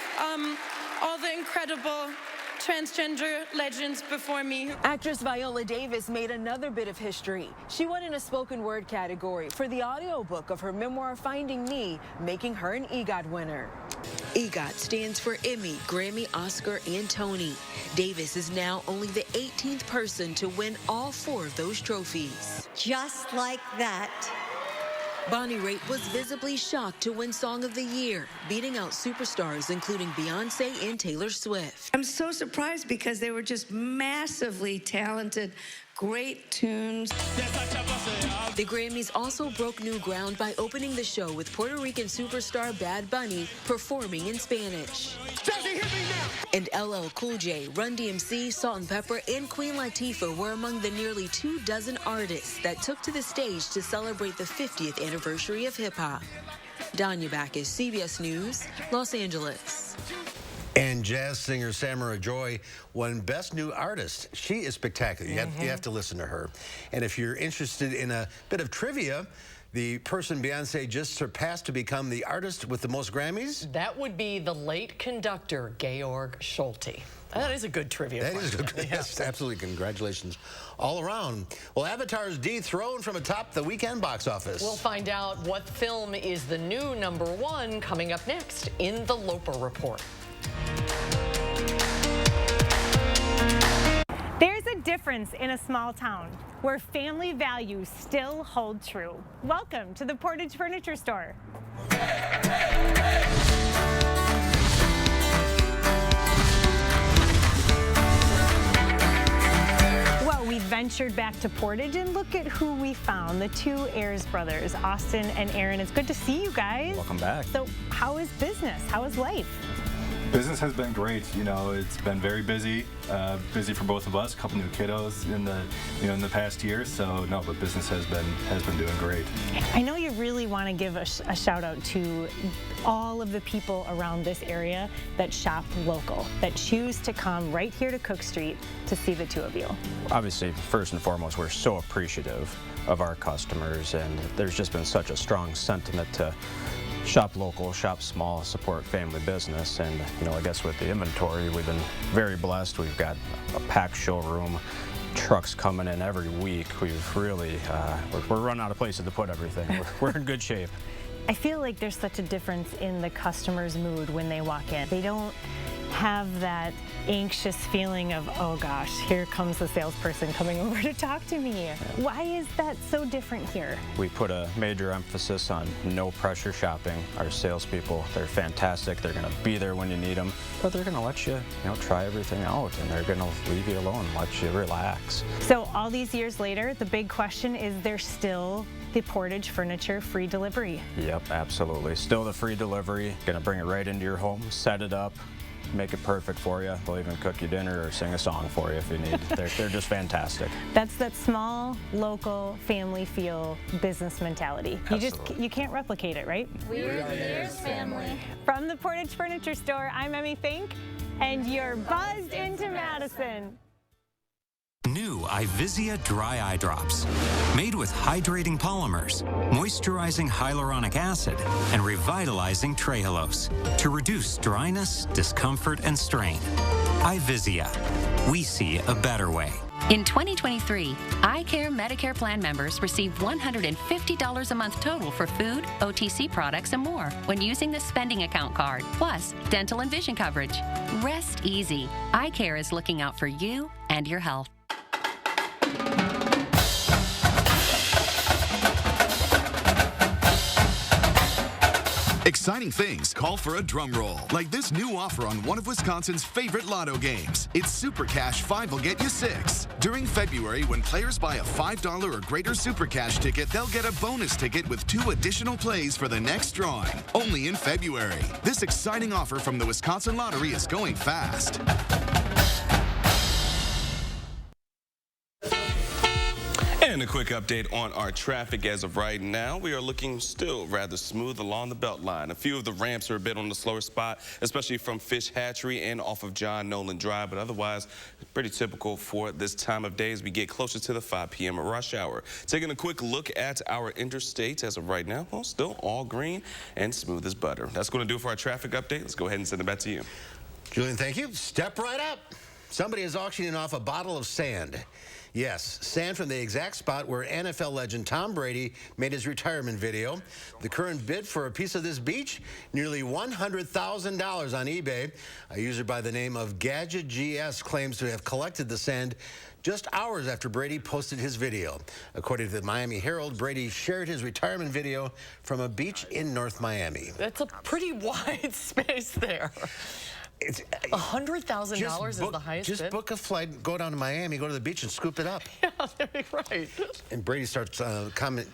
all the incredible transgender legends before me. Actress Viola Davis made another bit of history. She won in a spoken word category for the audiobook of her memoir Finding Me, making her an EGOT winner. EGOT stands for Emmy, Grammy, Oscar, and Tony. Davis is now only the 18th person to win all 4 of those trophies. Just like that. Bonnie Raitt was visibly shocked to win Song of the Year, beating out superstars including Beyonce and Taylor Swift. I'm so surprised because they were just massively talented, great tunes. The Grammys also broke new ground by opening the show with Puerto Rican superstar Bad Bunny performing in Spanish. And LL Cool J, Run DMC, Salt-N-Pepa, and Queen Latifah were among the nearly 24 artists that took to the stage to celebrate the 50th anniversary of hip-hop. Danya Backus, CBS News, Los Angeles. And jazz singer Samara Joy won Best New Artist. She is spectacular. You have to listen to her. And if you're interested in a bit of trivia, the person Beyonce just surpassed to become the artist with the most Grammys? That would be the late conductor, Georg Schulte. That is a good trivia That question. is good. Yes, absolutely. Congratulations all around. Well, Avatar's dethroned from atop the weekend box office. We'll find out what film is the new #1 coming up next in the Loper Report. There's a difference in a small town where family values still hold true. Welcome to the Portage Furniture Store. Well, we ventured back to Portage and look at who we found, the 2 Ayers brothers, Austin and Aaron. It's good to see you guys. Welcome back. So how is business? How is life? Business has been great. You know, it's been very busy, busy for both of us. A couple new kiddos in the past year. So no, but business has been doing great. I know you really want to give a shout out to all of the people around this area that shop local, that choose to come right here to Cook Street to see the 2 of you. Obviously, first and foremost, we're so appreciative of our customers, and there's just been such a strong sentiment to shop local, shop small, support family business. And I guess with the inventory, we've been very blessed. We've got a packed showroom, trucks coming in every week. We've really, we're running out of places to put everything. We're in good shape. I feel like there's such a difference in the customer's mood when they walk in. They don't have that anxious feeling of, oh gosh, here comes the salesperson coming over to talk to me. Why is that so different here? We put a major emphasis on no pressure shopping. Our salespeople, they're fantastic. They're gonna be there when you need them, but they're gonna let you, try everything out, and they're gonna leave you alone, let you relax. So all these years later, the big question is, there's still the Portage Furniture free delivery? Yep, absolutely. Still the free delivery. Gonna bring it right into your home, set it up, make it perfect for you. They'll even cook you dinner or sing a song for you if you need. They're just fantastic. That's that small, local, family feel business mentality. You can't replicate it, right? We're the Ayers family. From the Portage Furniture Store, I'm Emmy Fink, and you're buzzed into Madison. New Ivisia Dry Eye Drops. Made with hydrating polymers, moisturizing hyaluronic acid, and revitalizing trehalose to reduce dryness, discomfort, and strain. Ivisia. We see a better way. In 2023, iCare Medicare plan members receive $150 a month total for food, OTC products, and more when using the spending account card, plus dental and vision coverage. Rest easy. iCare is looking out for you and your health. Exciting things call for a drum roll, like this new offer on one of Wisconsin's favorite lotto games. It's Super Cash 5 will get you 6. During February, when players buy a $5 or greater Super Cash ticket, they'll get a bonus ticket with 2 additional plays for the next drawing. Only in February. This exciting offer from the Wisconsin Lottery is going fast. And a quick update on our traffic as of right now. We are looking still rather smooth along the Beltline. A few of the ramps are a bit on the slower spot, especially from Fish Hatchery and off of John Nolan Drive, but otherwise pretty typical for this time of day as we get closer to the 5 p.m. rush hour. Taking a quick look at our interstates as of right now, well, still all green and smooth as butter. That's going to do it for our traffic update. Let's go ahead and send it back to you. Julian, thank you. Step right up. Somebody is auctioning off a bottle of sand. Yes, sand from the exact spot where NFL legend Tom Brady made his retirement video. The current bid for a piece of this beach, nearly $100,000 on eBay. A user by the name of Gadget GS claims to have collected the sand just hours after Brady posted his video. According to the Miami Herald, Brady shared his retirement video from a beach in North Miami. That's a pretty wide space there. $100,000 is the highest bid? Just book a flight, go down to Miami, go to the beach and scoop it up. Yeah, right. And Brady starts doing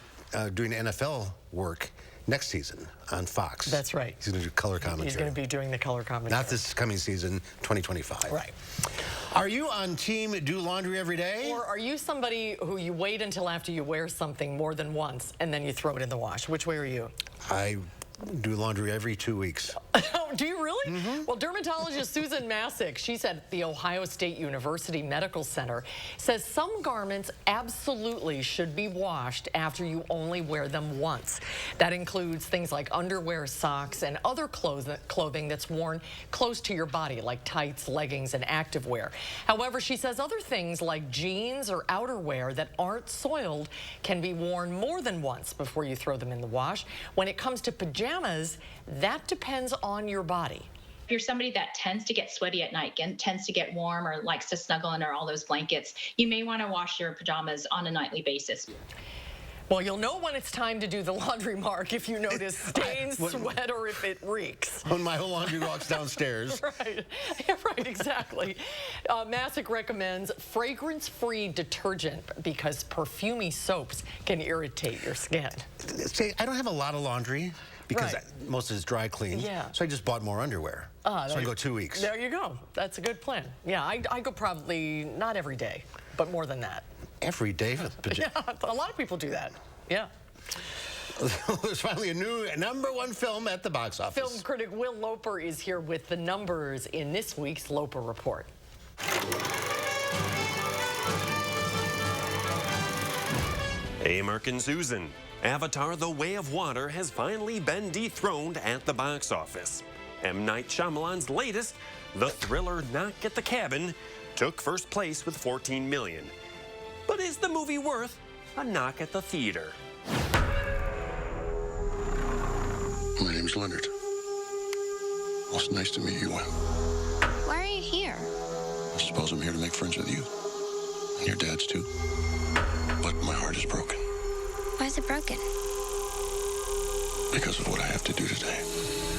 NFL work next season on Fox. That's right. He's going to do color commentary. He's going to be doing the color commentary. Not this coming season, 2025. Right. Are you on team do laundry every day? Or are you somebody who you wait until after you wear something more than once and then you throw it in the wash? Which way are you? I do laundry every 2 weeks. Do you really? Mm-hmm. Well, dermatologist Susan Masick, she's at the Ohio State University Medical Center, says some garments absolutely should be washed after you only wear them once. That includes things like underwear, socks, and other clothing that's worn close to your body, like tights, leggings, and activewear. However, she says other things like jeans or outerwear that aren't soiled can be worn more than once before you throw them in the wash. When it comes to pajamas, that depends on your body. If you're somebody that tends to get sweaty at night and tends to get warm or likes to snuggle under all those blankets, you may want to wash your pajamas on a nightly basis. Well, you'll know when it's time to do the laundry, Mark, if you notice stains, sweat, or if it reeks. When my whole laundry walks downstairs. Right. Yeah, right, exactly. Masick recommends fragrance-free detergent because perfumey soaps can irritate your skin. See, I don't have a lot of laundry because Right. most of it's dry cleaned. Yeah. So I just bought more underwear. So I go 2 weeks. There you go. That's a good plan. Yeah, I go probably not every day, but more than that. Every day? Yeah, a lot of people do that. Yeah. There's finally a new #1 film at the box office. Film critic Will Loper is here with the numbers in this week's Loper Report. Hey, Mark and Susan. Avatar: The Way of Water has finally been dethroned at the box office. M. Night Shyamalan's latest, the thriller Knock at the Cabin, took first place with $14 million. But is the movie worth a knock at the theater? My name's Leonard. Well, it's nice to meet you, Will. Why are you here? I suppose I'm here to make friends with you. And your dad's too. But my heart is broken. Why is it broken? Because of what I have to do today.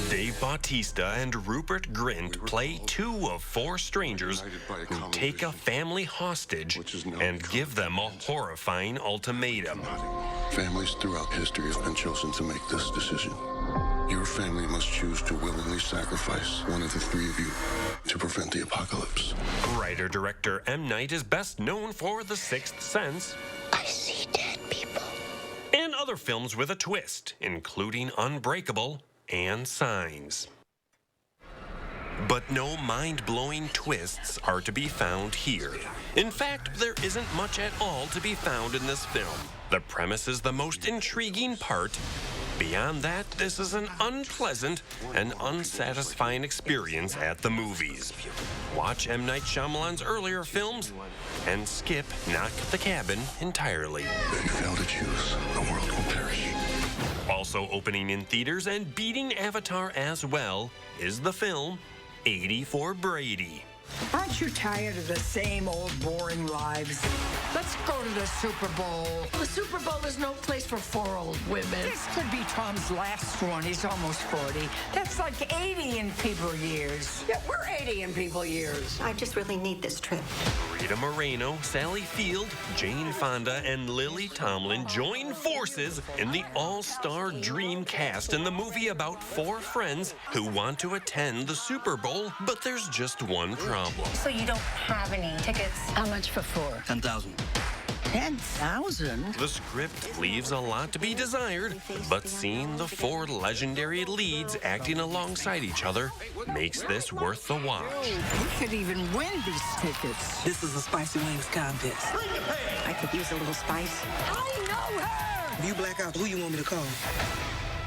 Dave Bautista and Rupert Grint play 2 of 4 strangers who take a family hostage and give them a horrifying ultimatum. Families throughout history have been chosen to make this decision. Your family must choose to willingly sacrifice one of the 3 of you to prevent the apocalypse. Writer-director M. Night is best known for The Sixth Sense. I see dead people. And other films with a twist, including Unbreakable and Signs. But no mind-blowing twists are to be found here. In fact, there isn't much at all to be found in this film. The premise is the most intriguing part. Beyond that, this is an unpleasant and unsatisfying experience at the movies. Watch M. Night Shyamalan's earlier films and skip Knock at the Cabin entirely. If you fail to choose, the world will perish. Also opening in theaters and beating Avatar as well is the film 80 for Brady. Aren't you tired of the same old boring lives? Let's go to the Super Bowl. The Super Bowl is no place for 4 old women. This could be Tom's last one. He's almost 40. That's like 80 in people years. Yeah, we're 80 in people years. I just really need this trip. Rita Moreno, Sally Field, Jane Fonda, and Lily Tomlin join forces in the all-star dream cast in the movie about 4 friends who want to attend the Super Bowl, but there's just one problem. So you don't have any tickets? How much for 4? 10,000. 10,000? The script leaves a lot to be desired, but seeing the 4 legendary leads acting alongside each other makes this worth the watch. We could even win these tickets. This is a spicy wings contest. I could use a little spice. I know her! If you black out, who you want me to call?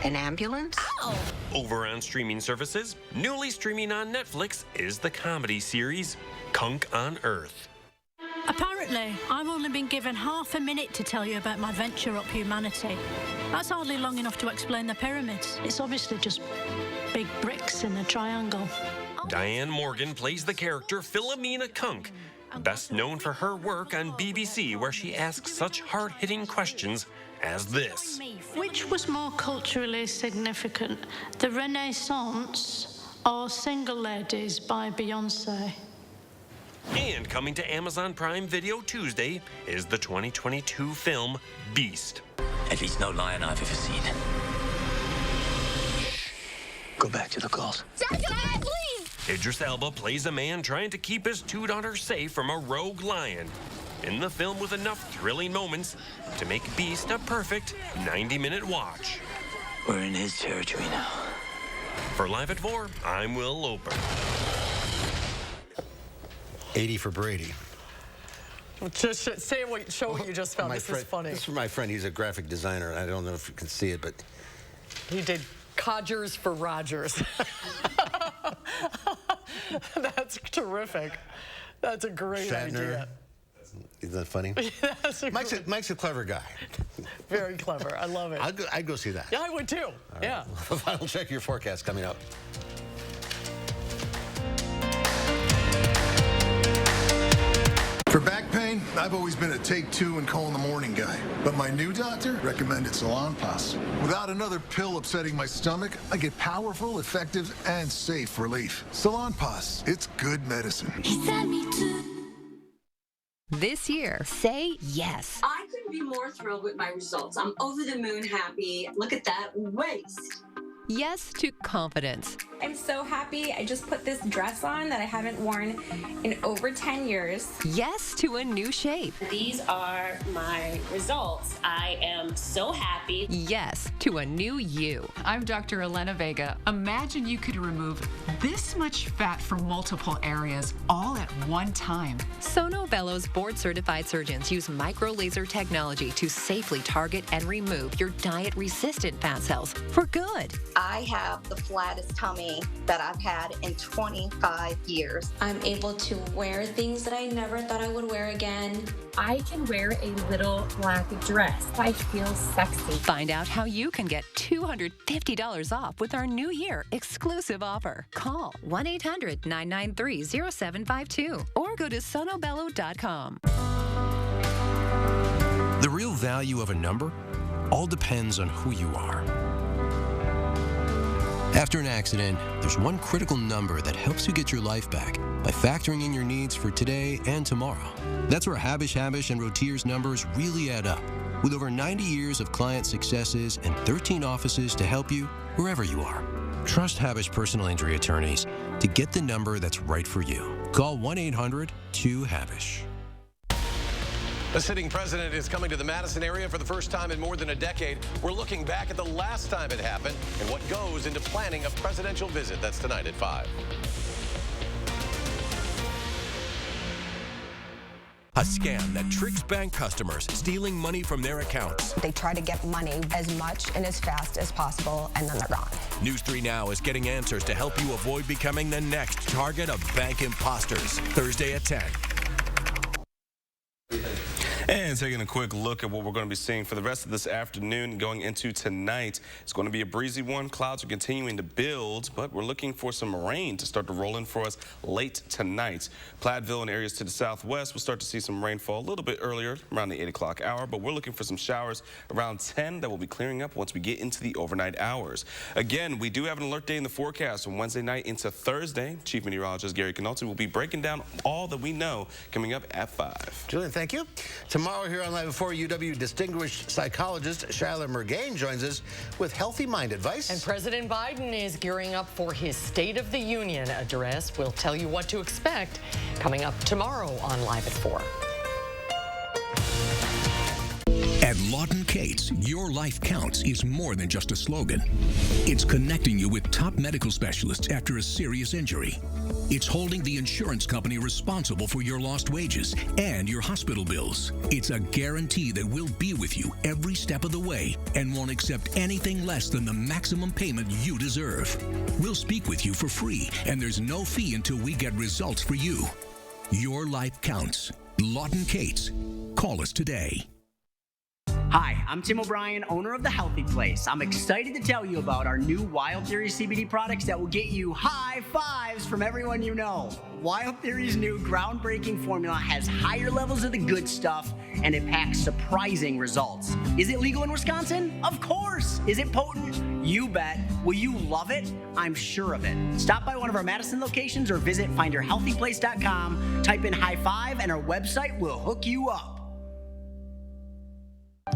An ambulance? Ow! Over on streaming services, newly streaming on Netflix is the comedy series Kunk on Earth. Apparently, I've only been given half a minute to tell you about my venture up humanity. That's hardly long enough to explain the pyramids. It's obviously just big bricks in a triangle. Diane Morgan plays the character Philomena Kunk, best known for her work on BBC, where she asks such hard-hitting questions as this. Which was more culturally significant, the Renaissance or Single Ladies by Beyonce? And coming to Amazon Prime Video Tuesday is the 2022 film Beast. At least no lion I've ever seen. Go back to the calls. Dad, please! Idris Elba plays a man trying to keep his 2 daughters safe from a rogue lion. In the film with enough thrilling moments to make Beast a perfect 90-minute watch. We're in his territory now. For Live at 4, I'm Will Loper. 80 for Brady. Just show what you just found. This is funny. This is from my friend. He's a graphic designer. I don't know if you can see it, but he did codgers for Rogers. That's terrific. That's a great idea. Isn't that funny? Mike's a clever guy. Very clever. I love it. I'd go see that. Yeah, I would too. Right. Yeah. Final check of your forecast coming up. For back pain, I've always been a take 2 and call in the morning guy. But my new doctor recommended Salonpas. Without another pill upsetting my stomach, I get powerful, effective, and safe relief. Salonpas, it's good medicine. This year, say yes. I couldn't be more thrilled with my results. I'm over the moon happy. Look at that waist. Yes to confidence. I'm so happy. I just put this dress on that I haven't worn in over 10 years. Yes to a new shape. These are my results. I am so happy. Yes to a new you. I'm Dr. Elena Vega. Imagine you could remove this much fat from multiple areas all at one time. Sono Bello's board-certified surgeons use micro-laser technology to safely target and remove your diet-resistant fat cells for good. I have the flattest tummy that I've had in 25 years. I'm able to wear things that I never thought I would wear again. I can wear a little black dress. I feel sexy. Find out how you can get $250 off with our New Year exclusive offer. Call 1-800-993-0752 or go to sonobello.com. The real value of a number all depends on who you are. After an accident, there's one critical number that helps you get your life back by factoring in your needs for today and tomorrow. That's where Habish & Rotier's numbers really add up. With over 90 years of client successes and 13 offices to help you wherever you are. Trust Habish Personal Injury Attorneys to get the number that's right for you. Call 1-800-2HABISH. The sitting president is coming to the Madison area for the first time in more than a decade. We're looking back at the last time it happened and what goes into planning a presidential visit. That's tonight at 5. A scam that tricks bank customers, stealing money from their accounts. They try to get money as much and as fast as possible, and then they're gone. News 3 Now is getting answers to help you avoid becoming the next target of bank imposters. Thursday at 10. And taking a quick look at what we're going to be seeing for the rest of this afternoon going into tonight. It's going to be a breezy one. Clouds are continuing to build, but we're looking for some rain to start to roll in for us late tonight. Platteville and areas to the southwest will start to see some rainfall a little bit earlier, around the 8 o'clock hour, but we're looking for some showers around 10 that will be clearing up once we get into the overnight hours. Again, we do have an alert day in the forecast from Wednesday night into Thursday. Chief Meteorologist Gary Canolti will be breaking down all that we know coming up at 5. Julian, thank you. Tomorrow here on Live at 4, UW distinguished psychologist Shyla Murgain joins us with healthy mind advice. And President Biden is gearing up for his State of the Union address. We'll tell you what to expect coming up tomorrow on Live at 4. At Lawton Cates, your life counts is more than just a slogan. It's connecting you with top medical specialists after a serious injury. It's holding the insurance company responsible for your lost wages and your hospital bills. It's a guarantee that we'll be with you every step of the way and won't accept anything less than the maximum payment you deserve. We'll speak with you for free, and there's no fee until we get results for you. Your life counts. Lawton Cates. Call us today. Hi, I'm Tim O'Brien, owner of The Healthy Place. I'm excited to tell you about our new Wild Theory CBD products that will get you high fives from everyone you know. Wild Theory's new groundbreaking formula has higher levels of the good stuff, and it packs surprising results. Is it legal in Wisconsin? Of course. Is it potent? You bet. Will you love it? I'm sure of it. Stop by one of our Madison locations or visit findyourhealthyplace.com, type in high five, and our website will hook you up.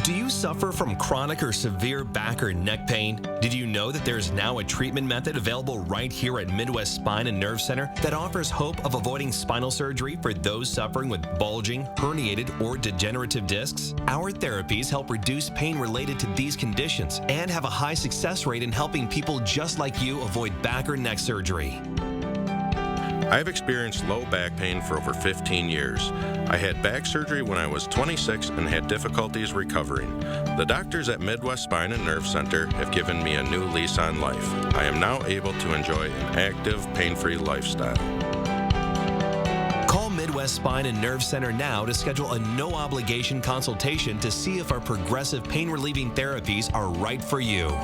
Do you suffer from chronic or severe back or neck pain? Did you know that there's now a treatment method available right here at Midwest Spine and Nerve Center that offers hope of avoiding spinal surgery for those suffering with bulging, herniated, or degenerative discs? Our therapies help reduce pain related to these conditions and have a high success rate in helping people just like you avoid back or neck surgery. I've experienced low back pain for over 15 years. I had back surgery when I was 26 and had difficulties recovering. The doctors at Midwest Spine and Nerve Center have given me a new lease on life. I am now able to enjoy an active, pain-free lifestyle. Call Midwest Spine and Nerve Center now to schedule a no-obligation consultation to see if our progressive pain-relieving therapies are right for you.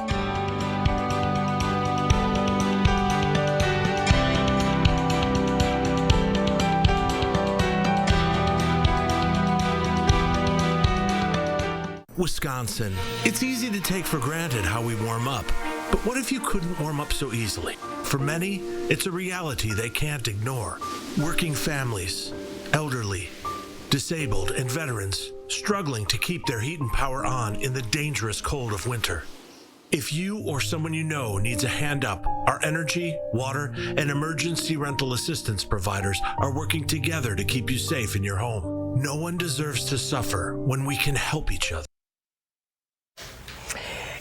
Wisconsin. It's easy to take for granted how we warm up. But what if you couldn't warm up so easily? For many, it's a reality they can't ignore. Working families, elderly, disabled, and veterans struggling to keep their heat and power on in the dangerous cold of winter. If you or someone you know needs a hand up, our energy, water, and emergency rental assistance providers are working together to keep you safe in your home. No one deserves to suffer when we can help each other.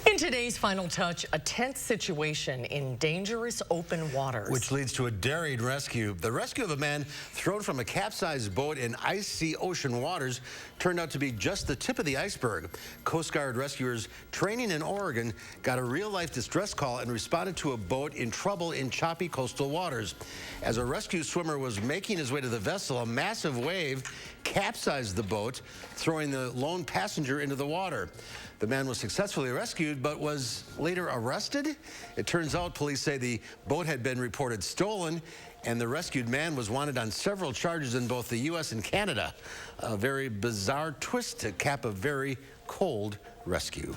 In today's Final Touch, a tense situation in dangerous open waters. Which leads to a daring rescue. The rescue of a man thrown from a capsized boat in icy ocean waters turned out to be just the tip of the iceberg. Coast Guard rescuers training in Oregon got a real-life distress call and responded to a boat in trouble in choppy coastal waters. As a rescue swimmer was making his way to the vessel, a massive wave capsized the boat, throwing the lone passenger into the water. The man was successfully rescued, but was later arrested. It turns out police say the boat had been reported stolen, and the rescued man was wanted on several charges in both the U.S. and Canada. A very bizarre twist to cap a very cold rescue.